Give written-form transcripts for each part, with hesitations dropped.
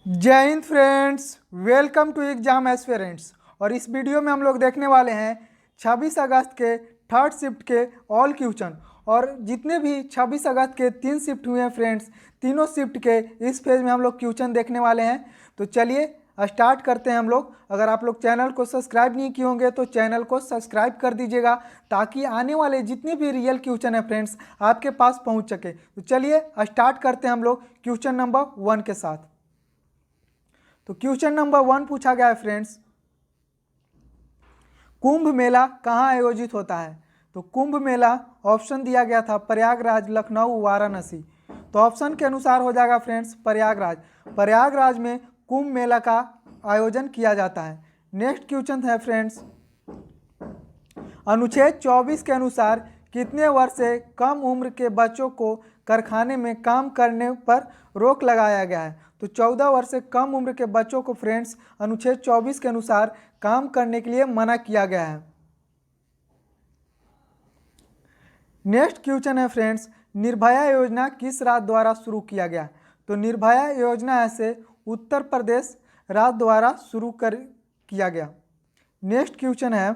जय हिंद friends, welcome to exam aspirants. और इस वीडियो में हम लोग देखने वाले हैं 26 अगस्त के थर्ड शिफ्ट के ऑल क्वेश्चन। और जितने भी 26 अगस्त के 3 शिफ्ट हुए हैं फ्रेंड्स, तीनों शिफ्ट के इस पेज में हम लोग क्वेश्चन देखने वाले हैं। तो चलिए स्टार्ट करते हैं हम लोग। अगर आप लोग चैनल को सब्सक्राइब नहीं किए होंगे तो चैनल को सब्सक्राइब कर दीजिएगा, ताकि आने वाले जितने भी रियल क्वेश्चन है फ्रेंड्स आपके पास पहुंच सके। तो चलिए स्टार्ट करते हैं हम लोग क्वेश्चन नंबर 1 के साथ। तो क्वेश्चन नंबर 1 पूछा गया है फ्रेंड्स, कुंभ मेला कहाँ आयोजित होता है। तो कुंभ मेला ऑप्शन दिया गया था प्रयागराज, लखनऊ, वाराणसी। तो ऑप्शन के अनुसार हो जाएगा फ्रेंड्स प्रयागराज। प्रयागराज में कुंभ मेला का आयोजन किया जाता है। नेक्स्ट क्वेश्चन है फ्रेंड्स, अनुच्छेद 24 के अनुसार कितने वर्ष से कम उम्र के बच्चों को कारखाने में काम करने पर रोक लगाया गया है। तो 14 वर्ष से कम उम्र के बच्चों को फ्रेंड्स अनुच्छेद 24 के अनुसार काम करने के लिए मना किया गया है। नेक्स्ट क्वेश्चन है फ्रेंड्स, निर्भया योजना किस राज्य द्वारा शुरू किया गया। तो निर्भया योजना ऐसे उत्तर प्रदेश राज्य द्वारा शुरू किया गया। नेक्स्ट क्वेश्चन है,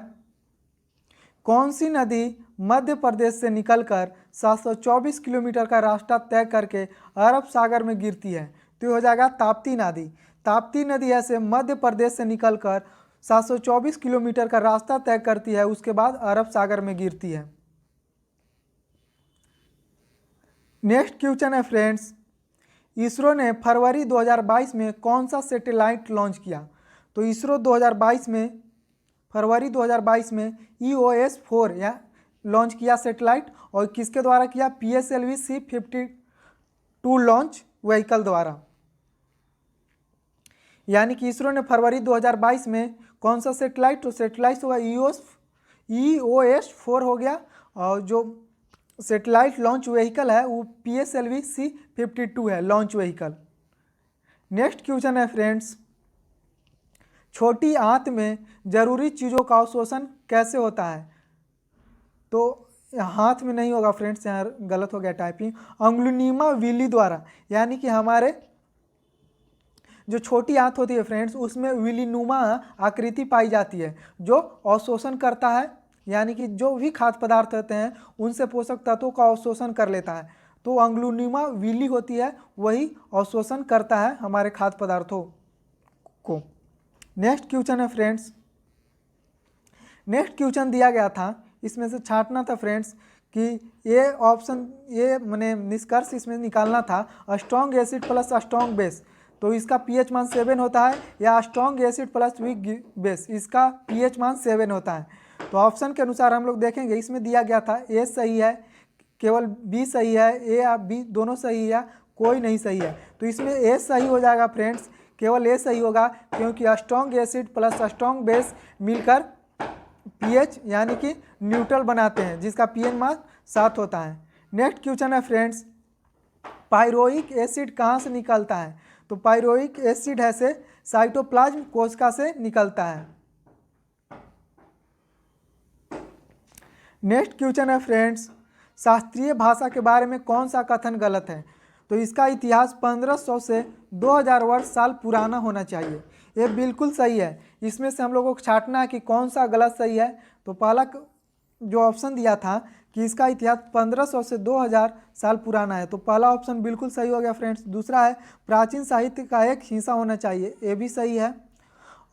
कौन सी नदी मध्य प्रदेश से निकलकर 724 किलोमीटर का रास्ता तय करके अरब सागर में गिरती है। तो ये हो जाएगा ताप्ती नदी। ताप्ती नदी ऐसे मध्य प्रदेश से निकलकर 724 किलोमीटर का रास्ता तय करती है, उसके बाद अरब सागर में गिरती है। नेक्स्ट क्वेश्चन है फ्रेंड्स, इसरो ने फरवरी 2022 में कौन सा सैटेलाइट लॉन्च किया। तो इसरो 2022 में फरवरी 2022 में EOS-4 या लॉन्च किया सैटेलाइट, और किसके द्वारा किया, PSLV C-52 लॉन्च व्हीकल द्वारा। यानी कि इसरो ने फरवरी 2022 में कौन सा सैटेलाइट, तो सैटेलाइट होगा EOS-4 हो गया, और जो सैटेलाइट लॉन्च व्हीकल है वो PSLV C-52 है लॉन्च व्हीकल। नेक्स्ट क्वेश्चन है फ्रेंड्स, छोटी आंत में जरूरी चीज़ों का अवशोषण कैसे होता है। तो हाथ में नहीं होगा फ्रेंड्स, यहाँ गलत हो गया टाइपिंग, अंगुलिनिमा विली द्वारा। यानी कि हमारे जो छोटी आंत होती है फ्रेंड्स उसमें विलीनुमा आकृति पाई जाती है, जो अवशोषण करता है। यानी कि जो भी खाद्य पदार्थ होते हैं उनसे पोषक तत्वों का अवशोषण कर लेता है। तो अंगुलिनिमा विली होती है, वही अवशोषण करता है हमारे खाद्य पदार्थों को। नेक्स्ट क्वेश्चन है फ्रेंड्स, नेक्स्ट क्वेश्चन दिया गया था, इसमें से छांटना था फ्रेंड्स कि ये ऑप्शन, ये मैंने निष्कर्ष इसमें निकालना था, strong acid plus strong base, तो इसका pH मान 7 होता है, या strong acid plus weak base, इसका pH मान 7 होता है। तो ऑप्शन के अनुसार हम लोग देखेंगे, इसमें दिया गया था A सही है, केवल B सही है, A या B दोनों सही है, कोई नहीं सही है। तो इसमें A सही हो जाएगा फ्रेंड्स, केवल A सही होगा, क्योंकि strong acid plus strong base मिलकर pH यानी कि न्यूट्रल बनाते हैं, जिसका pH मान 7 होता है। नेक्स्ट क्वेश्चन है फ्रेंड्स, पायरोइक एसिड कहाँ से निकलता है। तो पायरोइक एसिड है से साइटोप्लाज्म कोशिका से निकलता है। नेक्स्ट क्वेश्चन है फ्रेंड्स, शास्त्रीय भाषा के बारे में कौन सा कथन गलत है। तो इसका इतिहास 1500 से 2000 वर्ष साल पुराना होना चाहिए, ये बिल्कुल सही है। इसमें से हम लोगों को छांटना है कि कौन सा गलत सही है। तो पहला जो ऑप्शन दिया था कि इसका इतिहास 1500 से 2000 साल पुराना है, तो पहला ऑप्शन बिल्कुल सही हो गया फ्रेंड्स। दूसरा है प्राचीन साहित्य का एक हिस्सा होना चाहिए, ये भी सही है।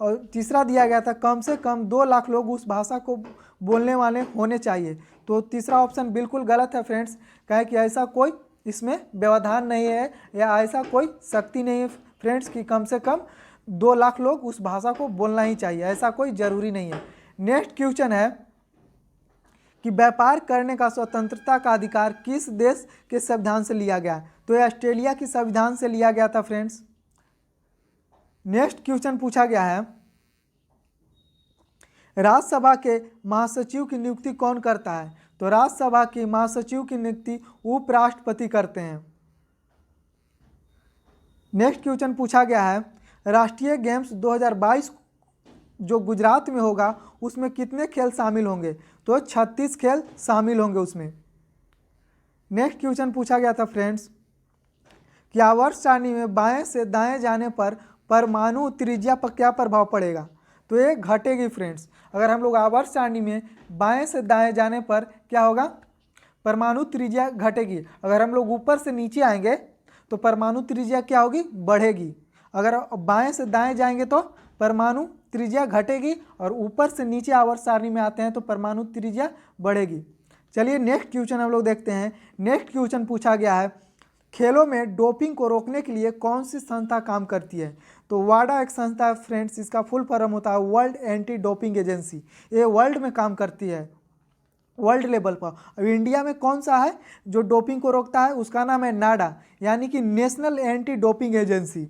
और तीसरा दिया गया था कम से कम 2 लाख लोग उस भाषा को बोलने वाले होने चाहिए, तो तीसरा ऑप्शन बिल्कुल गलत है फ्रेंड्स। कहे कि ऐसा कोई इसमें व्यवधान नहीं है, या ऐसा कोई शक्ति नहीं है फ्रेंड्स कि कम से कम 2 लाख लोग उस भाषा को बोलना ही चाहिए, ऐसा कोई ज़रूरी नहीं है। नेक्स्ट क्वेश्चन है कि व्यापार करने का स्वतंत्रता का अधिकार किस देश के संविधान से लिया गया। तो यह ऑस्ट्रेलिया के संविधान से लिया गया था फ्रेंड्स। नेक्स्ट क्वेश्चन पूछा गया है, राज्यसभा के महासचिव की नियुक्ति कौन करता है। तो राज्यसभा के महासचिव की नियुक्ति उपराष्ट्रपति करते हैं। नेक्स्ट क्वेश्चन पूछा गया है, राष्ट्रीय गेम्स 2022 जो गुजरात में होगा उसमें कितने खेल शामिल होंगे। तो 36 खेल शामिल होंगे उसमें। नेक्स्ट क्वेश्चन पूछा गया था फ्रेंड्स, कि आवर्त सारणी में बाएं से दाएं जाने पर परमाणु त्रिज्या पर क्या प्रभाव पड़ेगा? तो ये घटेगी फ्रेंड्स। अगर हम लोग आवर्त सारणी में बाएं से दाएं जाने पर क्या होगा? परमाणु त्रिज्या घटेगी। अगर हम लोग ऊपर से नीचे आएंगे तो परमाणु त्रिज्या क्या होगी? बढ़ेगी। अगर बाएं से दाएं जाएंगे तो परमाणु त्रिज्या घटेगी, और ऊपर से नीचे आवर्त सारणी में आते हैं तो परमाणु त्रिज्या बढ़ेगी। चलिए नेक्स्ट क्वेश्चन हम लोग देखते हैं। नेक्स्ट क्वेश्चन पूछा गया है, खेलों में डोपिंग को रोकने के लिए कौन सी संस्था काम करती है? तो वाडा एक संस्था है फ्रेंड्स, इसका फुल फॉर्म होता है वर्ल्ड एंटी डोपिंग एजेंसी। ये वर्ल्ड में काम करती है, वर्ल्ड लेवल पर। अब इंडिया में कौन सा है जो डोपिंग को रोकता है? उसका नाम है नाडा, यानी कि नेशनल एंटी डोपिंग एजेंसी,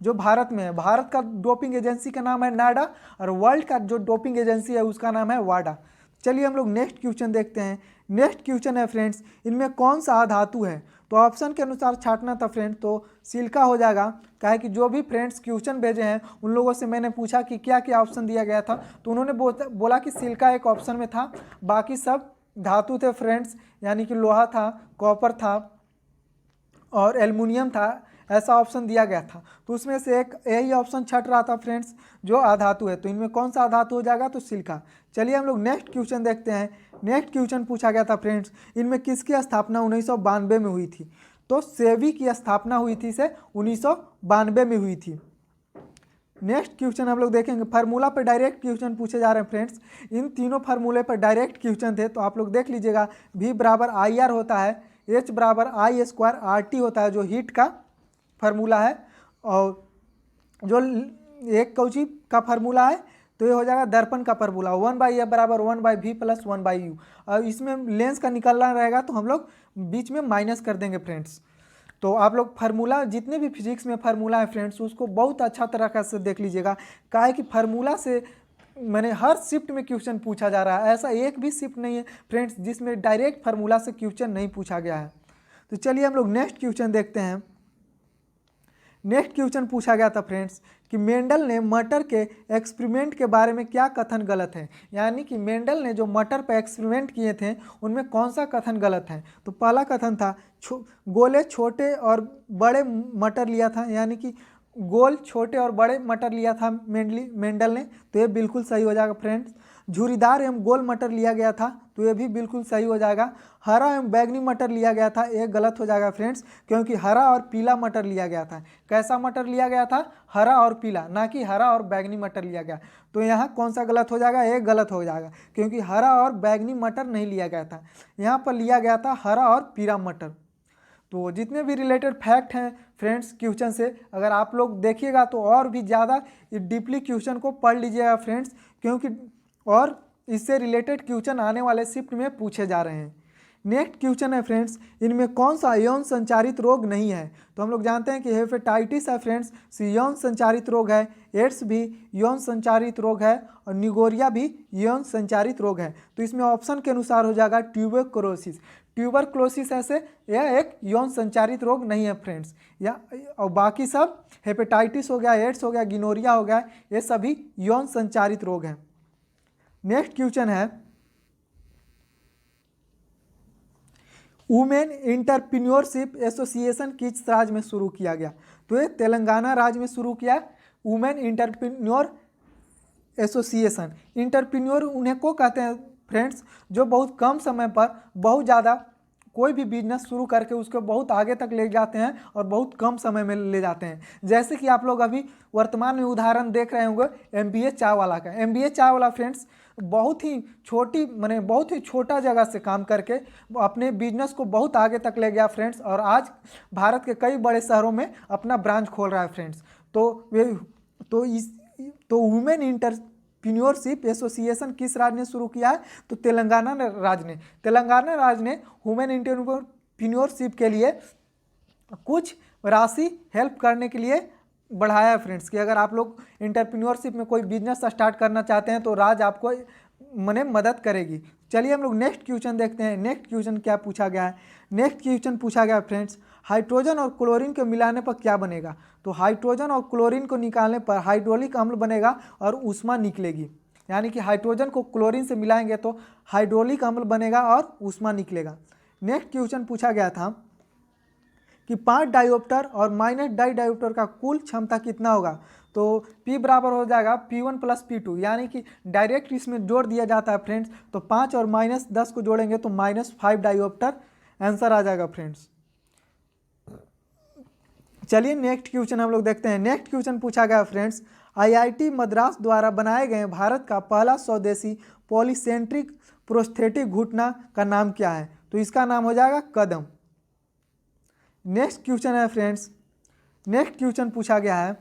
जो भारत में है। भारत का डोपिंग एजेंसी का नाम है नाडा, और वर्ल्ड का जो डोपिंग एजेंसी है उसका नाम है वाडा। चलिए हम लोग नेक्स्ट क्वेश्चन देखते हैं। नेक्स्ट क्वेश्चन है फ्रेंड्स, इनमें कौन सा अधातु है? तो ऑप्शन के अनुसार छांटना था फ्रेंड्स, तो सिलिका हो जाएगा। क्या है कि जो भी फ्रेंड्स क्वेश्चन भेजे हैं उन लोगों से मैंने पूछा कि क्या क्या ऑप्शन दिया गया था, तो उन्होंने बोला कि सिलिका एक ऑप्शन में था, बाकी सब धातु थे फ्रेंड्स, यानी कि लोहा था, कॉपर था और एल्युमिनियम था, ऐसा ऑप्शन दिया गया था। तो उसमें से एक यही ऑप्शन छट रहा था फ्रेंड्स, जो अधातु है। तो इनमें कौन सा अधातु हो जाएगा? तो सिलिका। चलिए हम लोग नेक्स्ट क्वेश्चन देखते हैं। नेक्स्ट क्वेश्चन पूछा गया था फ्रेंड्स, इनमें किसकी स्थापना 1992 में हुई थी? तो सेबी की स्थापना हुई थी, से 1992 में हुई थी। नेक्स्ट क्वेश्चन हम लोग देखेंगे, फार्मूला पर डायरेक्ट क्वेश्चन पूछे जा रहे हैं फ्रेंड्स। इन तीनों फार्मूले पर डायरेक्ट क्वेश्चन थे, तो आप लोग देख लीजिएगा। V बराबर IR होता है, H बराबर I² RT होता है, जो हीट का फार्मूला है, और जो एक कौची का फार्मूला है तो ये हो जाएगा दर्पण का फार्मूला, 1/F बराबर 1/V प्लस 1/U। और इसमें लेंस का निकलना रहेगा तो हम लोग बीच में माइनस कर देंगे फ्रेंड्स। तो आप लोग फार्मूला, जितने भी फिजिक्स में फार्मूला है फ्रेंड्स, उसको बहुत अच्छा तरह से देख लीजिएगा। क्या है कि फार्मूला से मैंने हर शिफ्ट में क्वेश्चन पूछा जा रहा है। ऐसा एक भी शिफ्ट नहीं है फ्रेंड्स जिसमें डायरेक्ट फार्मूला से क्वेश्चन नहीं पूछा गया है। तो चलिए हम लोग नेक्स्ट क्वेश्चन देखते हैं। नेक्स्ट क्वेश्चन पूछा गया था फ्रेंड्स कि मेंडल ने मटर के एक्सपेरिमेंट के बारे में क्या कथन गलत है? यानी कि मेंडल ने जो मटर पर एक्सपेरिमेंट किए थे उनमें कौन सा कथन गलत है? तो पहला कथन था गोले छोटे और बड़े मटर लिया था, यानी कि गोल छोटे और बड़े मटर लिया था मेंडल ने, तो ये बिल्कुल सही हो जाएगा फ्रेंड्स। झुरीदार एवं गोल मटर लिया गया था, तो ये भी बिल्कुल सही हो जाएगा। हरा एवं बैगनी मटर लिया गया था, ये गलत हो जाएगा फ्रेंड्स, क्योंकि हरा और पीला मटर लिया गया था। कैसा मटर लिया गया था? हरा और पीला, ना कि हरा और बैगनी मटर लिया गया। तो यहाँ कौन सा गलत हो जाएगा? ये गलत हो जाएगा, क्योंकि हरा और बैगनी मटर नहीं लिया गया था, यहाँ पर लिया गया था हरा और पीला मटर। तो जितने भी रिलेटेड फैक्ट हैं फ्रेंड्स क्वेश्चन से, अगर आप लोग देखिएगा तो और भी ज़्यादा डीपली क्वेश्चन को पढ़ लीजिएगा फ्रेंड्स, क्योंकि और इससे रिलेटेड क्वेश्चन आने वाले शिफ्ट में पूछे जा रहे हैं। नेक्स्ट क्वेश्चन है फ्रेंड्स, इनमें कौन सा यौन संचारित रोग नहीं है? तो हम लोग जानते हैं कि हेपेटाइटिस है फ्रेंड्स, यौन संचारित रोग है। एड्स भी यौन संचारित रोग है, और निगोरिया भी यौन संचारित रोग है। तो इसमें ऑप्शन के अनुसार हो जाएगा ट्यूबरक्लोसिस। ट्यूबरक्लोसिस ऐसे यह एक यौन संचारित रोग नहीं है फ्रेंड्स, या और बाकी सब हेपेटाइटिस हो गया, एड्स हो गया, गिनोरिया हो गया, ये सभी यौन संचारित रोग हैं। नेक्स्ट क्वेश्चन है, वुमेन इंटरप्रेन्योरशिप एसोसिएशन किस राज्य में शुरू किया गया? तो ये तेलंगाना राज्य में शुरू किया वुमेन इंटरप्रेन्योर एसोसिएशन। इंटरप्रेन्योर उन्हें को कहते हैं फ्रेंड्स, जो बहुत कम समय पर बहुत ज़्यादा कोई भी बिजनेस शुरू करके उसको बहुत आगे तक ले जाते हैं और बहुत कम समय में ले जाते हैं। जैसे कि आप लोग अभी वर्तमान में उदाहरण देख रहे होंगे MBA चाय वाला का। MBA चाय वाला फ्रेंड्स बहुत ही छोटी माने बहुत ही छोटा जगह से काम करके अपने बिजनेस को बहुत आगे तक ले गया फ्रेंड्स, और आज भारत के कई बड़े शहरों में अपना ब्रांच खोल रहा है फ्रेंड्स। तो वुमेन इंटरप्रेन्योरशिप एसोसिएशन किस राज्य ने शुरू किया है? तो तेलंगाना राज्य ने। तेलंगाना राज्य ने वुमेन इंटरप्रेन्योरशिप के लिए कुछ राशि हेल्प करने के लिए बढ़ाया है फ्रेंड्स, कि अगर आप लोग इंटरप्रेन्योरशिप में कोई बिजनेस स्टार्ट करना चाहते हैं तो राज्य आपको मदद करेगी। चलिए हम लोग नेक्स्ट क्वेश्चन देखते हैं। नेक्स्ट क्वेश्चन क्या पूछा गया है? नेक्स्ट क्वेश्चन पूछा गया है फ्रेंड्स, हाइड्रोजन और क्लोरीन को मिलाने पर क्या बनेगा? तो हाइड्रोजन और क्लोरीन को निकालने पर हाइड्रोलिक अम्ल बनेगा और ऊष्मा निकलेगी। यानी कि हाइड्रोजन को क्लोरीन से मिलाएंगे तो हाइड्रोलिक अम्ल बनेगा और ऊष्मा निकलेगा। नेक्स्ट क्वेश्चन पूछा गया था कि 5 डायोप्टर और माइनस डायोप्टर का कुल क्षमता कितना होगा। तो P बराबर हो जाएगा P1 प्लस P2, यानी कि डायरेक्ट इसमें जोड़ दिया जाता है फ्रेंड्स। तो 5 और -10 को जोड़ेंगे तो -5 डायोप्टर आंसर आ जाएगा फ्रेंड्स। चलिए नेक्स्ट क्वेश्चन हम लोग देखते हैं। नेक्स्ट क्वेश्चन पूछा गया फ्रेंड्स, IIT मद्रास द्वारा बनाए गए भारत का पहला स्वदेशी पॉलीसेंट्रिक प्रोस्थेटिक घुटना का नाम क्या है। तो इसका नाम हो जाएगा कदम। नेक्स्ट क्वेश्चन है फ्रेंड्स, नेक्स्ट क्वेश्चन पूछा गया है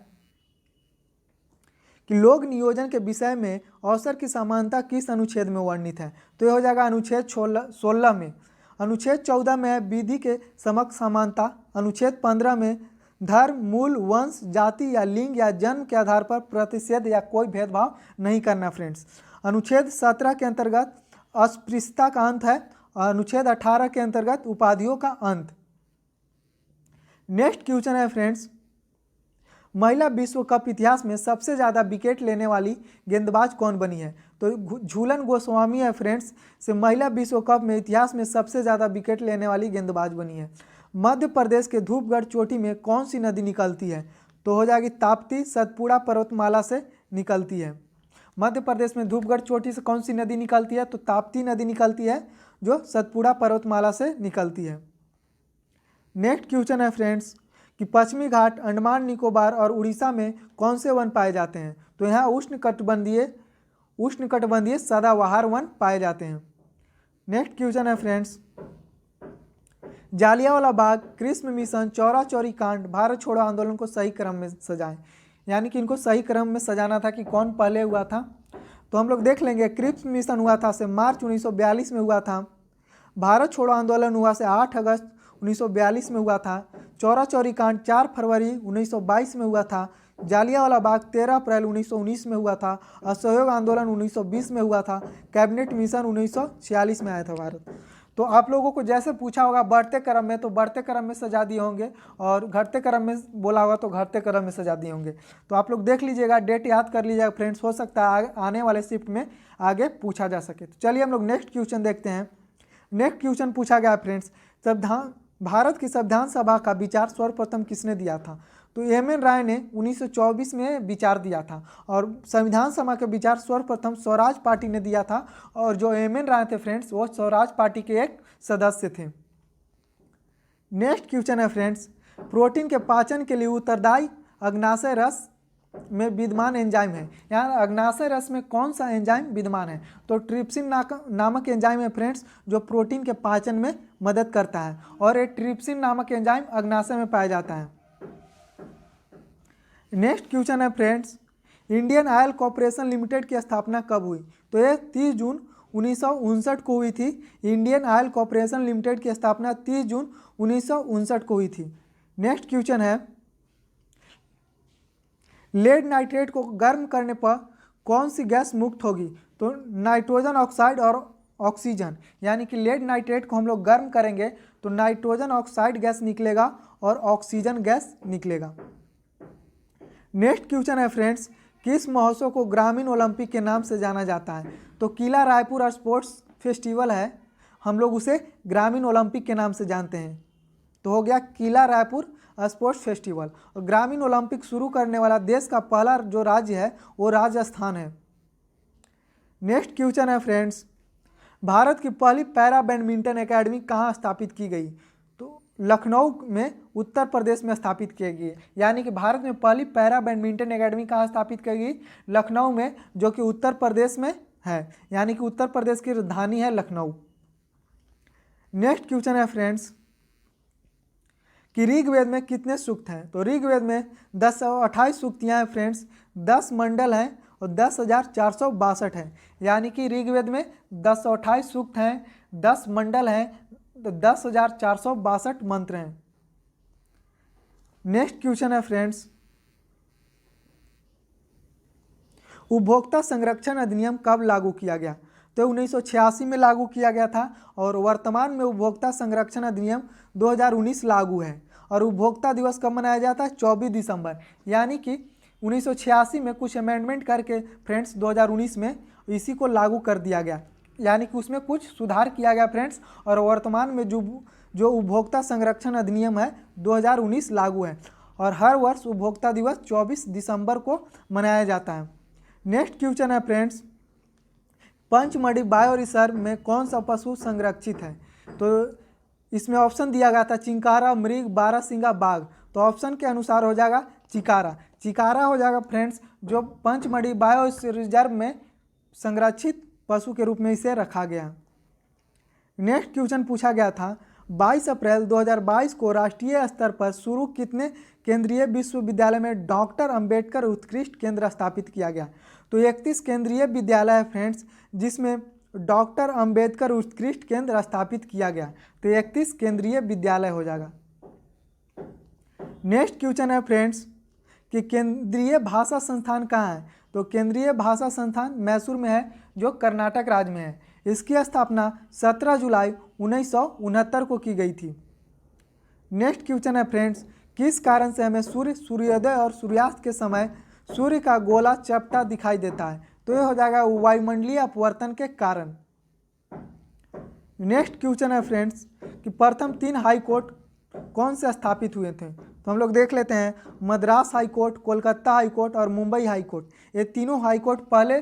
कि लोक नियोजन के विषय में अवसर की समानता किस अनुच्छेद में वर्णित है। तो यह हो जाएगा अनुच्छेद 16 में। अनुच्छेद 14 में है विधि के समक्ष समानता। अनुच्छेद 15 में धर्म, मूल, वंश, जाति या लिंग या जन्म के आधार पर प्रतिषेध या कोई भेदभाव नहीं करना फ्रेंड्स। अनुच्छेद 17 के अंतर्गत अस्पृश्यता का अंत है। अनुच्छेद 18 के अंतर्गत उपाधियों का अंत। नेक्स्ट क्वेश्चन है फ्रेंड्स, महिला विश्व कप इतिहास में सबसे ज़्यादा विकेट लेने वाली गेंदबाज कौन बनी है। तो झूलन गोस्वामी है फ्रेंड्स, से महिला विश्व कप में इतिहास में सबसे ज़्यादा विकेट लेने वाली गेंदबाज बनी है। मध्य प्रदेश के धूपगढ़ चोटी में कौन सी नदी निकलती है। तो हो जाएगी ताप्ती, सतपुड़ा पर्वतमाला से निकलती है। मध्य प्रदेश में धूपगढ़ चोटी से कौन सी नदी निकलती है। तो ताप्ती नदी निकलती है जो सतपुड़ा पर्वतमाला से निकलती है। नेक्स्ट क्वेश्चन है फ्रेंड्स कि पश्चिमी घाट, अंडमान निकोबार और उड़ीसा में कौन से वन पाए जाते हैं। तो यहाँ उष्णकटिबंधीय सदाबहार वन पाए जाते हैं। नेक्स्ट क्वेश्चन है फ्रेंड्स, जालियांवाला बाग, क्रिस्म मिशन, चौरा चौरी कांड, भारत छोड़ो आंदोलन को सही क्रम में सजाएं। यानी कि इनको सही क्रम में सजाना था कि कौन पहले हुआ था। तो हम लोग देख लेंगे। क्रिस्म मिशन हुआ था से मार्च 1942 में हुआ था। भारत छोड़ो आंदोलन हुआ से 8 अगस्त 1942 में हुआ था। चौरा चौरी कांड 4 फरवरी 1922 में हुआ था। जालियांवाला बाग 13 अप्रैल 1919 में हुआ था। असहयोग आंदोलन 1920 में हुआ था। कैबिनेट मिशन 1946 में आया था भारत। तो आप लोगों को जैसे पूछा होगा बढ़ते क्रम में, तो बढ़ते क्रम में सजा दिए होंगे, और घटते क्रम में बोला होगा तो घटते क्रम में सजा दिए होंगे। तो आप लोग देख लीजिएगा, डेट याद कर लीजिएगा फ्रेंड्स, हो सकता है आने वाले शिफ्ट में आगे पूछा जा सके। तो चलिए हम लोग नेक्स्ट क्वेश्चन देखते हैं। नेक्स्ट क्वेश्चन पूछा गया फ्रेंड्स, भारत की संविधान सभा का विचार सर्वप्रथम किसने दिया था। तो एम.एन. राय ने 1924 में विचार दिया था, और संविधान सभा के विचार सर्वप्रथम स्वराज पार्टी ने दिया था। और जो एम.एन. राय थे फ्रेंड्स, वो स्वराज पार्टी के एक सदस्य थे। नेक्स्ट क्वेश्चन है फ्रेंड्स, प्रोटीन के पाचन के लिए उत्तरदायी अग्नाशय रस में विद्यमान एंजाइम है। यहाँ अग्नाशय रस में कौन सा एंजाइम विद्यमान है। तो ट्रिप्सिन नामक एंजाइम है फ्रेंड्स, जो प्रोटीन के पाचन में मदद करता है, और ये ट्रिप्सिन नामक एंजाइम अग्नाशय में पाया जाता है। नेक्स्ट क्वेश्चन है friends, Indian oil corporation limited की स्थापना कब हुई। तो ये 30 जून 1959 को हुई थी। इंडियन ऑयल कॉरपोरेशन लिमिटेड की स्थापना 30 जून 1959 को हुई थी। नेक्स्ट क्वेश्चन है, लेड नाइट्रेट को गर्म करने पर कौन सी गैस मुक्त होगी। तो नाइट्रोजन ऑक्साइड और ऑक्सीजन। यानी कि लेड नाइट्रेट को हम लोग गर्म करेंगे तो नाइट्रोजन ऑक्साइड गैस निकलेगा और ऑक्सीजन गैस निकलेगा। नेक्स्ट क्वेश्चन है फ्रेंड्स, किस महोत्सव को ग्रामीण ओलंपिक के नाम से जाना जाता है। तो किला रायपुर स्पोर्ट्स फेस्टिवल है, हम लोग उसे ग्रामीण ओलंपिक के नाम से जानते हैं। तो हो गया किला रायपुर स्पोर्ट्स फेस्टिवल। और ग्रामीण ओलंपिक शुरू करने वाला देश का पहला जो राज्य है वो राजस्थान है। नेक्स्ट क्वेश्चन है फ्रेंड्स, भारत की पहली पैरा बैडमिंटन एकेडमी कहाँ स्थापित की गई। तो लखनऊ में उत्तर प्रदेश में स्थापित की गई। यानी कि भारत में पहली पैरा बैडमिंटन एकेडमी कहाँ स्थापित की गई, लखनऊ में, जो कि उत्तर प्रदेश में है। यानी कि उत्तर प्रदेश की राजधानी है लखनऊ। नेक्स्ट क्वेश्चन है फ्रेंड्स कि ऋग्वेद में कितने सूक्त हैं। तो ऋग्वेद में 1028 सूक्तियाँ हैं फ्रेंड्स, 10 मंडल हैं और 10,462 हैं। यानी कि ऋग्वेद में 1028 सूक्त हैं, 10 मंडल हैं, तो 10,462 मंत्र हैं। नेक्स्ट क्वेश्चन है फ्रेंड्स, उपभोक्ता संरक्षण अधिनियम कब लागू किया गया। तो 1986 में लागू किया गया था, और वर्तमान में उपभोक्ता संरक्षण अधिनियम 2019 लागू है। और उपभोक्ता दिवस कब मनाया जाता है, 24 दिसंबर। यानी कि 1986 में कुछ अमेंडमेंट करके फ्रेंड्स 2019 में इसी को लागू कर दिया गया। यानी कि उसमें कुछ सुधार किया गया फ्रेंड्स, और वर्तमान में जो जो उपभोक्ता संरक्षण अधिनियम है 2019 लागू है और हर वर्ष उपभोक्ता दिवस 24 दिसंबर को मनाया जाता है। नेक्स्ट क्वेश्चन है फ्रेंड्स, पंचमढ़ी बायो रिजर्व में कौन सा पशु संरक्षित है? तो इसमें ऑप्शन दिया गया था चिंकारा, मृग, बारहसिंगा, बाघ। तो ऑप्शन के अनुसार हो जाएगा चिकारा। चिकारा हो जाएगा फ्रेंड्स, जो पंचमढ़ी बायो रिजर्व में संरक्षित पशु के रूप में इसे रखा गया। नेक्स्ट क्वेश्चन पूछा गया था 22 अप्रैल 2022 को राष्ट्रीय स्तर पर शुरू कितने केंद्रीय विश्वविद्यालय में डॉक्टर अंबेडकर उत्कृष्ट केंद्र स्थापित किया गया? तो 31 केंद्रीय विद्यालय है फ्रेंड्स, जिसमें डॉक्टर अंबेडकर उत्कृष्ट केंद्र स्थापित किया गया। तो 31 केंद्रीय विद्यालय हो जाएगा। नेक्स्ट क्वेश्चन है फ्रेंड्स कि केंद्रीय भाषा संस्थान कहाँ है? तो केंद्रीय भाषा संस्थान मैसूर में है, जो कर्नाटक राज्य में है। इसकी स्थापना 17 जुलाई 1969 को की गई थी। नेक्स्ट क्वेश्चन है फ्रेंड्स, किस कारण से हमें सूर्योदय और सूर्यास्त के समय सूर्य का गोला चपटा दिखाई देता है? तो यह हो जाएगा वायुमंडलीय अपवर्तन के कारण। नेक्स्ट क्वेश्चन है फ्रेंड्स कि प्रथम 3 हाई कोर्ट कौन से स्थापित हुए थे? तो हम लोग देख लेते हैं, Madras high court, Kolkata high court और मुंबई हाई कोर्ट। ये तीनों हाई कोर्ट पहले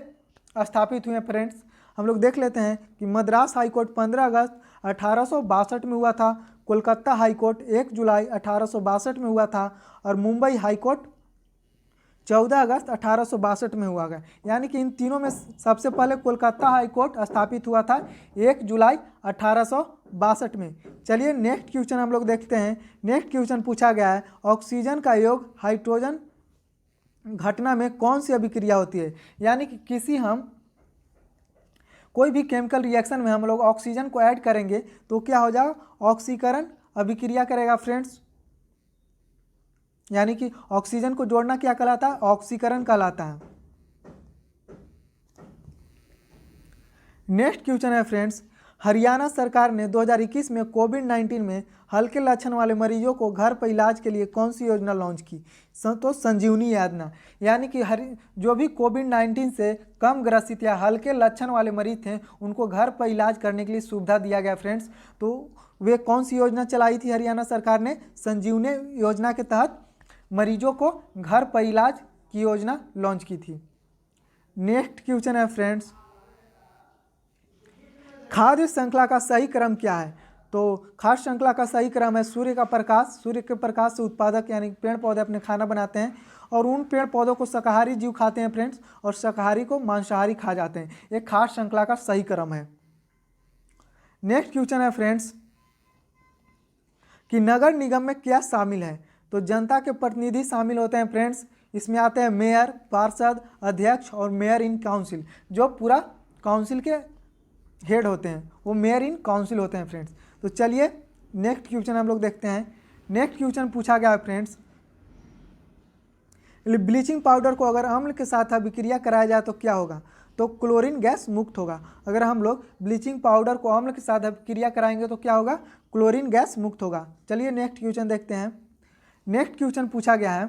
स्थापित हुए हैं फ्रेंड्स। हम लोग देख लेते हैं कि मद्रास हाई कोर्ट 15 अगस्त 1862 में हुआ था, कोलकाता हाई कोर्ट 1 जुलाई 1862 में हुआ था और मुंबई हाई कोर्ट 14 अगस्त 1862 में हुआ गया। यानी कि इन तीनों में सबसे पहले कोलकाता हाई कोर्ट स्थापित हुआ था 1 जुलाई 1862 में। चलिए नेक्स्ट क्वेश्चन हम लोग देखते हैं। नेक्स्ट क्वेश्चन पूछा गया है, ऑक्सीजन का योग हाइड्रोजन घटना में कौन सी अभिक्रिया होती है? यानी कि कोई भी केमिकल रिएक्शन में हम लोग ऑक्सीजन को ऐड करेंगे तो क्या हो जाएगा? ऑक्सीकरण अभिक्रिया करेगा फ्रेंड्स। यानी कि ऑक्सीजन को जोड़ना क्या कहलाता है? ऑक्सीकरण कहलाता है। नेक्स्ट क्वेश्चन है फ्रेंड्स, हरियाणा सरकार ने 2021 में कोविड-19 में हल्के लक्षण वाले मरीजों को घर पर इलाज के लिए कौन सी योजना लॉन्च की? तो संजीवनी योजना। यानी कि जो भी कोविड-19 से कम ग्रसित या हल्के लक्षण वाले मरीज थे उनको घर पर इलाज करने के लिए सुविधा दिया गया फ्रेंड्स। तो वे कौन सी योजना चलाई थी हरियाणा सरकार ने? संजीवनी योजना के तहत मरीजों को घर पर इलाज की योजना लॉन्च की थी। नेक्स्ट क्वेश्चन है फ्रेंड्स, खाद्य श्रृंखला का सही क्रम क्या है? तो खाद्य श्रृंखला का सही क्रम है सूर्य का प्रकाश। सूर्य के प्रकाश से उत्पादक यानी पेड़ पौधे अपने खाना बनाते हैं और उन पेड़ पौधों को शाकाहारी जीव खाते हैं फ्रेंड्स, और शाकाहारी को मांसाहारी खा जाते हैं। ये खाद्य श्रृंखला का सही क्रम है। नेक्स्ट क्वेश्चन है फ्रेंड्स कि नगर निगम में क्या शामिल है? तो जनता के प्रतिनिधि शामिल होते हैं फ्रेंड्स। इसमें आते हैं मेयर, पार्षद, अध्यक्ष और मेयर इन काउंसिल। जो पूरा काउंसिल के हेड होते हैं वो मेयर इन काउंसिल होते हैं फ्रेंड्स। तो चलिए नेक्स्ट क्वेश्चन हम लोग देखते हैं। नेक्स्ट क्वेश्चन पूछा गया है फ्रेंड्स, ब्लीचिंग पाउडर को अगर अम्ल के साथ अभिक्रिया कराया जाए तो क्या होगा? तो क्लोरीन गैस मुक्त होगा। अगर हम लोग ब्लीचिंग पाउडर को अम्ल के साथ अभिक्रिया कराएंगे तो क्या होगा? क्लोरीन गैस मुक्त होगा। चलिए नेक्स्ट क्वेश्चन देखते हैं। नेक्स्ट क्वेश्चन पूछा गया है,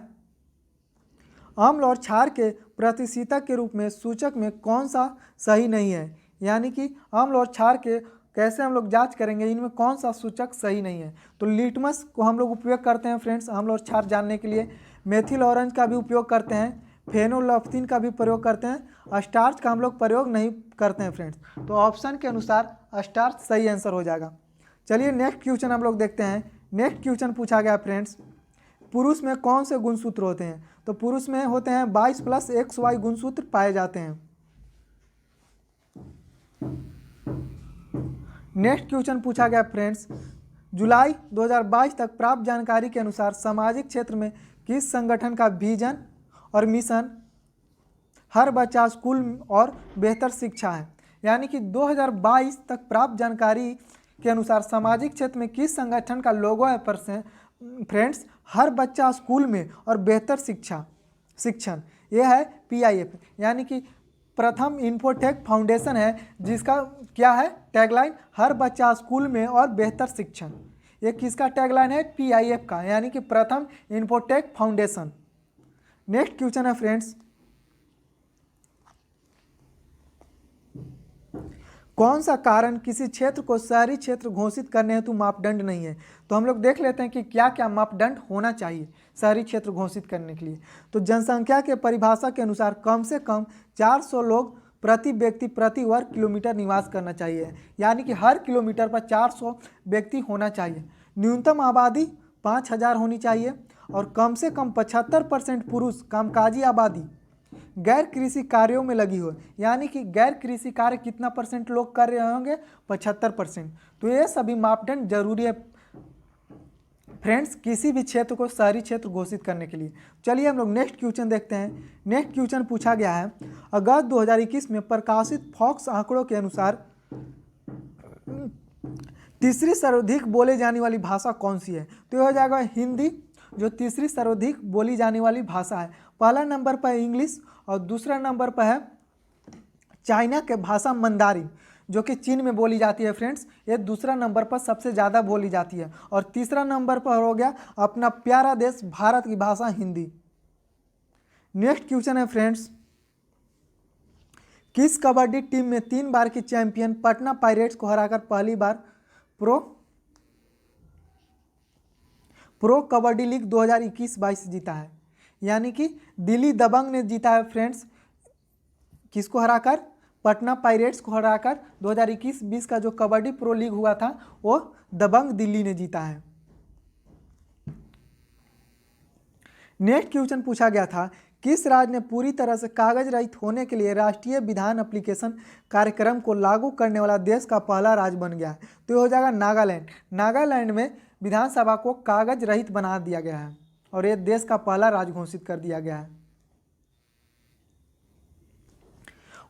अम्ल और क्षार के प्रतिशीतक के रूप में सूचक में कौन सा सही नहीं है? यानी कि अम्ल और क्षार के कैसे हम लोग जांच करेंगे, इनमें कौन सा सूचक सही नहीं है? तो लिटमस को हम लोग उपयोग करते हैं फ्रेंड्स अम्ल और क्षार जानने के लिए। मेथिल ऑरेंज का भी उपयोग करते हैं, फेनोल्फथीन का भी प्रयोग करते हैं। स्टार्च का हम लोग प्रयोग नहीं करते हैं फ्रेंड्स। तो ऑप्शन के अनुसार स्टार्च सही आंसर हो जाएगा। चलिए नेक्स्ट क्वेश्चन हम लोग देखते हैं। नेक्स्ट क्वेश्चन पूछा गया फ्रेंड्स, पुरुष में कौन से गुणसूत्र होते हैं? तो पुरुष में होते हैं 22 + XY गुणसूत्र पाए जाते हैं। नेक्स्ट क्वेश्चन पूछा गया फ्रेंड्स, जुलाई 2022 तक प्राप्त जानकारी के अनुसार सामाजिक क्षेत्र में किस संगठन का विजन और मिशन हर बच्चा स्कूल और बेहतर शिक्षा है? यानी कि 2022 तक प्राप्त जानकारी के अनुसार सामाजिक क्षेत्र में किस संगठन का लोगो है फ्रेंड्स? हर बच्चा स्कूल में और बेहतर शिक्षण। यह है PIF। यानी कि प्रथम इन्फोटेक फाउंडेशन है जिसका क्या है टैगलाइन? हर बच्चा स्कूल में और बेहतर शिक्षण। ये किसका टैगलाइन है? PIF का, यानी कि प्रथम इन्फोटेक फाउंडेशन। नेक्स्ट क्वेश्चन है फ्रेंड्स, कौन सा कारण किसी क्षेत्र को शहरी क्षेत्र घोषित करने हेतु मापदंड नहीं है? तो हम लोग देख लेते हैं कि क्या क्या मापदंड होना चाहिए शहरी क्षेत्र घोषित करने के लिए। तो जनसंख्या के परिभाषा के अनुसार कम से कम 400 लोग प्रति व्यक्ति प्रति वर्ग किलोमीटर निवास करना चाहिए, यानी कि हर किलोमीटर पर 400 व्यक्ति होना चाहिए। न्यूनतम आबादी 5000 होनी चाहिए और कम से कम 75% पुरुष कामकाजी आबादी गैर कृषि कार्यों में लगी हो, यानी कि गैर कृषि कार्य कितना परसेंट लोग कर रहे होंगे? 75%। तो ये सभी मापदंड जरूरी है फ्रेंड्स किसी भी क्षेत्र को शहरी क्षेत्र घोषित करने के लिए। चलिए हम लोग नेक्स्ट क्वेश्चन देखते हैं। नेक्स्ट क्वेश्चन पूछा गया है, अगस्त 2021 में प्रकाशित फॉक्स आंकड़ों के अनुसार तीसरी सर्वाधिक बोले जाने वाली भाषा कौन सी है? तो यह हो जाएगा हिंदी, जो तीसरी सर्वाधिक बोली जाने वाली भाषा है। पहला नंबर पर इंग्लिश और दूसरा नंबर पर है चाइना के भाषा मंदारिन, जो कि चीन में बोली जाती है फ्रेंड्स। ये दूसरा नंबर पर सबसे ज़्यादा बोली जाती है। और तीसरा नंबर पर हो गया अपना प्यारा देश भारत की भाषा हिंदी। नेक्स्ट क्वेश्चन है फ्रेंड्स, किस कबड्डी टीम में 3 बार की चैंपियन पटना पायरेट्स को हराकर पहली बार प्रो कबड्डी लीग 2021-22 जीता है? यानी कि दिल्ली दबंग ने जीता है फ्रेंड्स। किसको हराकर? पटना पायरेट्स को हराकर 2021-20 का जो कबड्डी प्रो लीग हुआ था वो दबंग दिल्ली ने जीता है। नेक्स्ट क्वेश्चन पूछा गया था, किस राज्य ने पूरी तरह से कागज रहित होने के लिए राष्ट्रीय विधान एप्लीकेशन कार्यक्रम को लागू करने वाला देश का पहला राज्य बन गया है? तो ये हो जाएगा नागालैंड। नागालैंड में विधानसभा को कागज रहित बना दिया गया है और ये देश का पहला राज्य घोषित कर दिया गया है।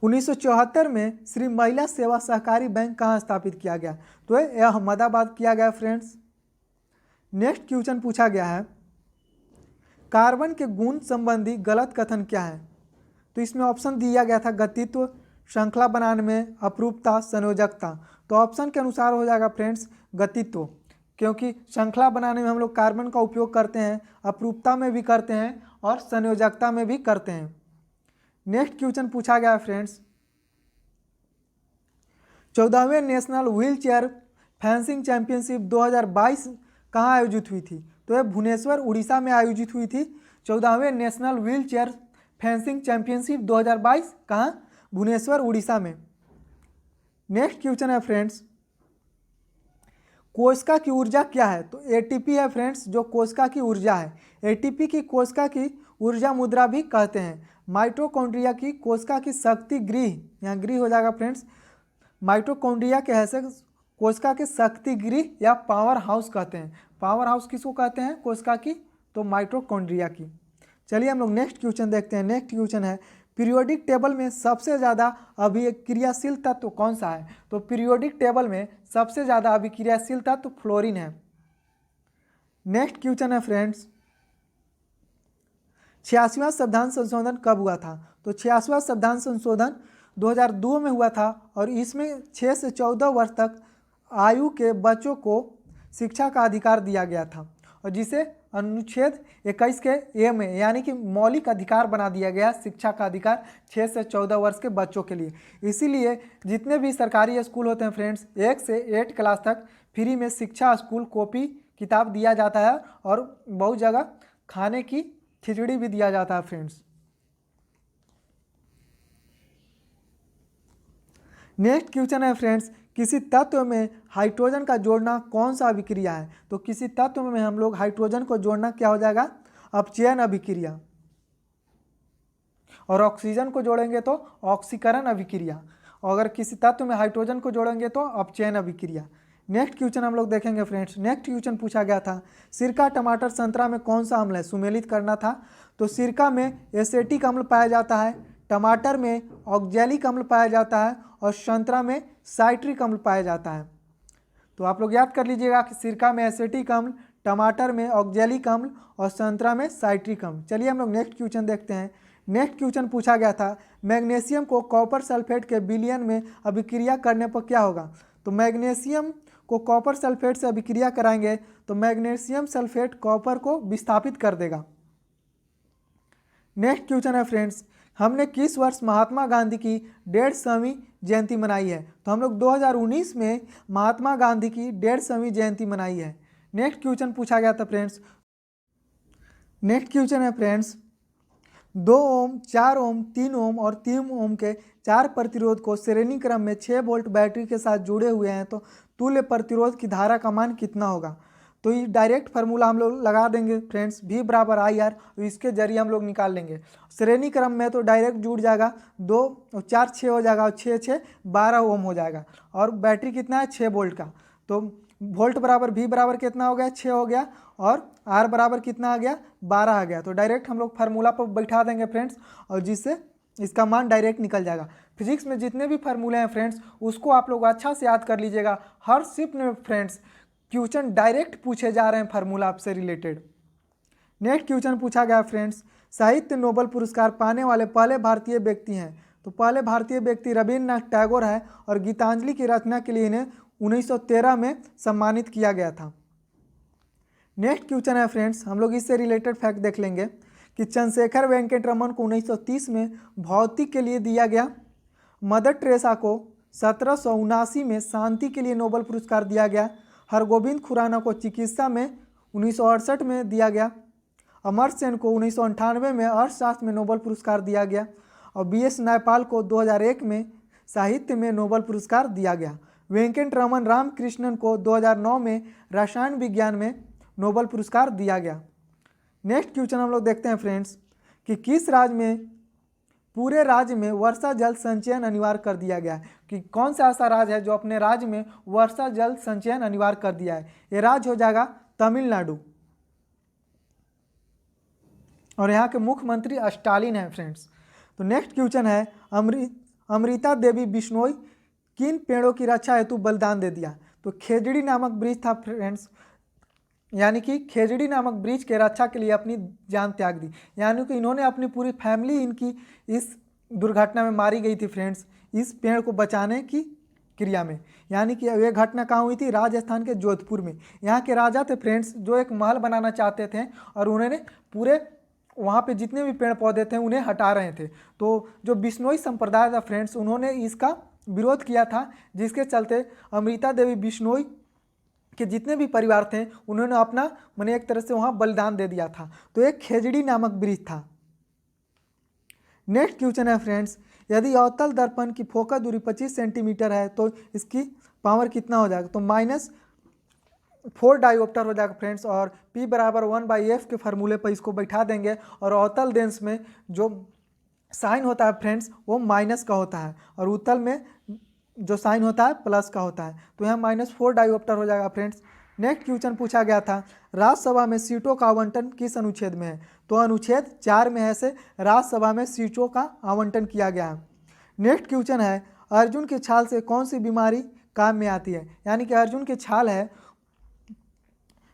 1974 में श्री महिला सेवा सहकारी बैंक कहाँ स्थापित किया गया? तो यह अहमदाबाद किया गया फ्रेंड्स। नेक्स्ट क्वेश्चन पूछा गया है, कार्बन के गुण संबंधी गलत कथन क्या है? तो इसमें ऑप्शन दिया गया था गतित्व, श्रृंखला बनाने में, अपरूपता, संयोजकता। तो ऑप्शन के अनुसार हो जाएगा फ्रेंड्स गतित्व, क्योंकि श्रृंखला बनाने में हम लोग कार्बन का उपयोग करते हैं, अपरूपता में भी करते हैं और संयोजकता में भी करते हैं। नेक्स्ट क्वेश्चन पूछा गया है फ्रेंड्स, 14वें national wheel chair fencing championship 2022 कहाँ आयोजित हुई थी? तो यह भुवनेश्वर उड़ीसा में आयोजित हुई थी। 14वें national wheel chair fencing championship 2022 कहाँ? भुवनेश्वर उड़ीसा में। नेक्स्ट क्वेश्चन है फ्रेंड्स, कोशिका की ऊर्जा क्या है? तो एटीपी है फ्रेंड्स, जो कोशिका की ऊर्जा है। एटीपी की कोशिका की ऊर्जा मुद्रा भी कहते हैं। माइटोकॉन्ड्रिया की कोशिका की शक्ति गृह, यहाँ गृह हो जाएगा फ्रेंड्स। माइटोकॉन्ड्रिया के ऐसे कोशिका के शक्ति गृह या पावर हाउस कहते हैं। पावर हाउस किसको कहते हैं? कोशिका की, तो माइटोकॉन्ड्रिया की। चलिए हम लोग नेक्स्ट क्वेश्चन देखते हैं। नेक्स्ट क्वेश्चन है, पीरियोडिक टेबल में सबसे ज़्यादा अभिक्रियाशील तत्व कौन सा है? तो पीरियोडिक टेबल में सबसे ज़्यादा अभिक्रियाशील तत्व फ्लोरीन है। नेक्स्ट क्वेश्चन है फ्रेंड्स, 86वां संविधान संशोधन कब हुआ था? तो 86वां संविधान संशोधन 2002 में हुआ था और इसमें 6 से 14 वर्ष तक आयु के बच्चों को शिक्षा का अधिकार दिया गया था और जिसे अनुच्छेद 21 के ए में यानी कि मौलिक अधिकार बना दिया गया शिक्षा का अधिकार 6 से 14 वर्ष के बच्चों के लिए। इसीलिए जितने भी सरकारी स्कूल होते हैं फ्रेंड्स, 1 से 8 क्लास तक फ्री में शिक्षा स्कूल कॉपी किताब दिया जाता है और बहुत जगह खाने की खिचड़ी भी दिया जाता है फ्रेंड्स। नेक्स्ट क्वेश्चन है फ्रेंड्स, किसी तत्व में हाइड्रोजन का जोड़ना कौन सा अभिक्रिया है? तो किसी तत्व में हम लोग हाइड्रोजन को जोड़ना क्या हो जाएगा? अपचयन अभिक्रिया। और ऑक्सीजन को जोड़ेंगे तो ऑक्सीकरण अभिक्रिया। और अगर किसी तत्व में हाइड्रोजन को जोड़ेंगे तो अपचयन अभिक्रिया। नेक्स्ट क्वेश्चन हम लोग देखेंगे फ्रेंड्स। नेक्स्ट क्वेश्चन पूछा गया था, सिरका, टमाटर, संतरा में कौन सा अम्ल है? सुमेलित करना था। तो सिरका में एसेटिक अम्ल पाया जाता है, टमाटर में ऑक्जेलिक अम्ल पाया जाता है और संतरा में साइट्रिक अम्ल पाया जाता है। तो आप लोग याद कर लीजिएगा कि सिरका में एसेटिक अम्ल, टमाटर में ऑक्जेलिक अम्ल और संतरा में साइट्रिक अम्ल। चलिए हम लोग नेक्स्ट क्वेश्चन देखते हैं। नेक्स्ट क्वेश्चन पूछा गया था, मैग्नीशियम को कॉपर सल्फेट के विलयन में अभिक्रिया करने पर क्या होगा? तो मैग्नीशियम को कॉपर सल्फेट से अभिक्रिया कराएंगे तो मैग्नीशियम सल्फेट कॉपर को विस्थापित कर देगा। नेक्स्ट क्वेश्चन है फ्रेंड्स, हमने किस वर्ष महात्मा गांधी की 150वीं जयंती मनाई है? तो हम लोग 2019 में महात्मा गांधी की 150वीं जयंती मनाई है। नेक्स्ट क्वेश्चन पूछा गया था फ्रेंड्स। नेक्स्ट क्वेश्चन है फ्रेंड्स, 2 ओम, 4 ओम, 3 ओम और 3 ओम के 4 प्रतिरोध को श्रेणी क्रम में 6 वोल्ट बैटरी के साथ जुड़े हुए हैं तो तुल्य प्रतिरोध की धारा का मान कितना होगा? तो ये डायरेक्ट फार्मूला हम लोग लगा देंगे फ्रेंड्स, V बराबर IR, इसके जरिए हम लोग निकाल लेंगे। श्रेणी क्रम में तो डायरेक्ट जुड़ जाएगा, 2 और 4 6 हो जाएगा और 6 6 12 ओम हो जाएगा। और बैटरी कितना है? 6 वोल्ट का। तो वोल्ट बराबर V बराबर कितना हो गया? 6 हो गया, और R बराबर कितना आ गया? 12 आ गया। तो डायरेक्ट हम लोग फार्मूला पर बैठा देंगे फ्रेंड्स, और जिससे इसका मान डायरेक्ट निकल जाएगा। फिजिक्स में जितने भी फार्मूले हैं फ्रेंड्स, उसको आप लोग अच्छा से याद कर लीजिएगा। हर शिफ्ट में फ्रेंड्स क्वेश्चन डायरेक्ट पूछे जा रहे हैं फार्मूला आपसे रिलेटेड। नेक्स्ट क्वेश्चन पूछा गया फ्रेंड्स, साहित्य नोबेल पुरस्कार पाने वाले पहले भारतीय व्यक्ति हैं? तो पहले भारतीय व्यक्ति रविन्द्रनाथ टैगोर है, और गीतांजलि की रचना के लिए इन्हें 1913 में सम्मानित किया गया था। नेक्स्ट क्वेश्चन है फ्रेंड्स, हम लोग इससे रिलेटेड फैक्ट देख लेंगे कि चंद्रशेखर वेंकट रमन को 1930 में भौतिक के लिए दिया गया। मदर टेरेसा को 1779 में शांति के लिए नोबेल पुरस्कार दिया गया। हरगोविंद खुराना को चिकित्सा में 1968 में दिया गया। अमर्त्य सेन को 1998 में अर्थशास्त्र में नोबेल पुरस्कार दिया गया। और BS नायपाल को 2001 में साहित्य में नोबेल पुरस्कार दिया गया। वेंकट रमन रामकृष्णन को 2009 में रसायन विज्ञान में नोबेल पुरस्कार दिया गया। नेक्स्ट क्वेश्चन हम लोग देखते हैं फ्रेंड्स कि किस राज्य में पूरे राज्य में वर्षा जल संचयन अनिवार्य कर दिया गया है? कि कौन सा ऐसा राज्य है जो अपने राज्य में वर्षा जल संचयन अनिवार्य कर दिया है? ये राज्य हो जाएगा तमिलनाडु, और यहाँ के मुख्यमंत्री स्टालिन है फ्रेंड्स। तो नेक्स्ट क्वेश्चन है, अमृता देवी बिश्नोई किन पेड़ों की रक्षा हेतु बलिदान दे दिया? तो खेजड़ी नामक ब्रिज था फ्रेंड्स, यानी कि खेजड़ी नामक ब्रिज के रक्षा के लिए अपनी जान त्याग दी। यानी कि इन्होंने अपनी पूरी फैमिली इनकी इस दुर्घटना में मारी गई थी फ्रेंड्स, इस पेड़ को बचाने की क्रिया में। यानी कि यह घटना कहाँ हुई थी? राजस्थान के जोधपुर में। यहाँ के राजा थे फ्रेंड्स, जो एक महल बनाना चाहते थे, और उन्होंने पूरे वहाँ पे जितने भी पेड़ पौधे थे उन्हें हटा रहे थे। तो जो बिश्नोई संप्रदाय था फ्रेंड्स, उन्होंने इसका विरोध किया था, जिसके चलते अमृता देवी बिश्नोई के जितने भी परिवार थे उन्होंने अपना माने एक तरह से वहाँ बलिदान दे दिया था। तो एक खेजड़ी नामक ब्रिज था। नेक्स्ट क्वेश्चन है फ्रेंड्स, यदि अवतल दर्पण की फोकस दूरी 25 सेंटीमीटर है तो इसकी पावर कितना हो जाएगा? तो -4 डायोप्टर हो जाएगा फ्रेंड्स, और P बराबर 1/f के फार्मूले पर इसको बैठा देंगे। और अवतल लेंस में जो साइन होता है फ्रेंड्स वो माइनस का होता है, और उत्तल में जो साइन होता है प्लस का होता है। तो यहाँ -4 डायोप्टर हो जाएगा फ्रेंड्स। नेक्स्ट क्वेश्चन पूछा गया था, राज्यसभा में सीटों का आवंटन किस अनुच्छेद में है? तो अनुच्छेद 4 में है से राज्यसभा में सीटों का आवंटन किया गया है। नेक्स्ट क्वेश्चन है, अर्जुन की छाल से कौन सी बीमारी काम में आती है? यानी कि अर्जुन की छाल है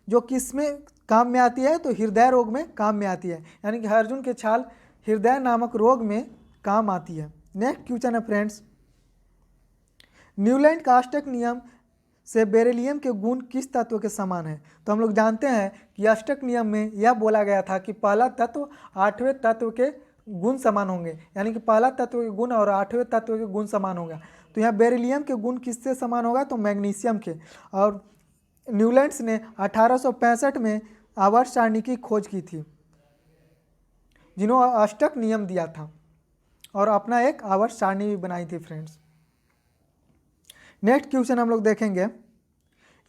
जो किस में काम में आती है? तो हृदय रोग में काम में आती है। यानी कि अर्जुन की छाल हृदय नामक रोग में काम आती है। नेक्स्ट क्वेश्चन है फ्रेंड्स, न्यूलैंड का अष्टक नियम से बेरिलियम के गुण किस तत्व के समान है? तो हम लोग जानते हैं कि अष्टक नियम में यह बोला गया था कि पहला तत्व 8वें तत्व के गुण समान होंगे, यानी कि पहला तत्व के गुण और 8वें तत्व के गुण समान होगा। तो यहाँ बेरिलियम के गुण किससे समान होगा? तो मैग्नीशियम के। और न्यूलैंड्स ने 1865 में आवर्त सारणी की खोज की थी, जिन्होंने अष्टक नियम दिया था और अपना एक आवर्त सारणी भी बनाई थी फ्रेंड्स। नेक्स्ट क्वेश्चन हम लोग देखेंगे,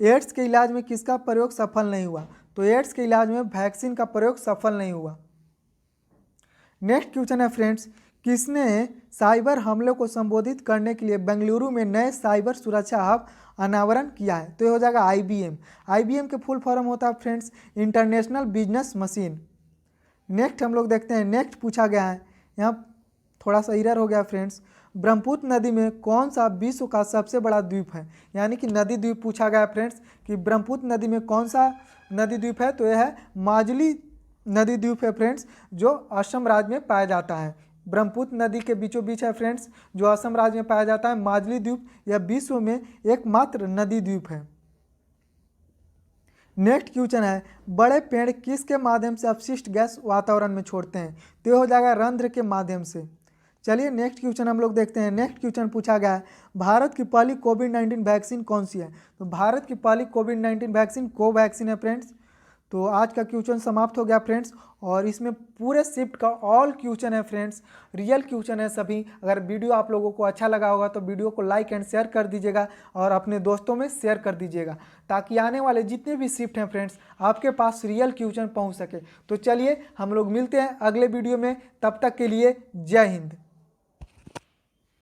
एड्स के इलाज में किसका प्रयोग सफल नहीं हुआ? तो एड्स के इलाज में वैक्सीन का प्रयोग सफल नहीं हुआ। नेक्स्ट क्वेश्चन है फ्रेंड्स, किसने साइबर हमलों को संबोधित करने के लिए बेंगलुरु में नए साइबर सुरक्षा हब अनावरण किया है? तो ये हो जाएगा IBM। IBM के फुल फॉर्म होता है friends international business machine. Next हम लोग देखते हैं, नेक्स्ट पूछा गया है, यहाँ थोड़ा सा एरर हो गया फ्रेंड्स, ब्रह्मपुत्र नदी में कौन सा विश्व का सबसे बड़ा द्वीप है? यानी कि नदी द्वीप पूछा गया फ्रेंड्स कि ब्रह्मपुत्र नदी में कौन सा नदी द्वीप है? तो यह है माजुली नदी द्वीप है फ्रेंड्स, जो असम राज्य में पाया जाता है। ब्रह्मपुत्र नदी के बीचों बीच है फ्रेंड्स, जो असम राज्य में पाया जाता है माजुली द्वीप। यह विश्व में एकमात्र नदी द्वीप है। नेक्स्ट क्वेश्चन है, बड़े पेड़ किसके माध्यम से अपशिष्ट गैस वातावरण में छोड़ते हैं? तो यह हो जाएगा रंध्र के माध्यम से। चलिए नेक्स्ट क्वेश्चन हम लोग देखते हैं। नेक्स्ट क्वेश्चन पूछा गया है, भारत की पहली कोविड-19 वैक्सीन कौन सी है? तो भारत की पहली कोविड-19 वैक्सीन कोवैक्सीन है फ्रेंड्स। तो आज का क्वेश्चन समाप्त हो गया फ्रेंड्स, और इसमें पूरे शिफ्ट का ऑल क्वेश्चन है फ्रेंड्स, रियल क्वेश्चन है सभी। अगर वीडियो आप लोगों को अच्छा लगा होगा तो वीडियो को लाइक एंड शेयर कर दीजिएगा और अपने दोस्तों में शेयर कर दीजिएगा, ताकि आने वाले जितने भी शिफ्ट हैं फ्रेंड्स आपके पास रियल क्वेश्चन पहुंच सके। तो चलिए हम लोग मिलते हैं अगले वीडियो में, तब तक के लिए जय हिंद।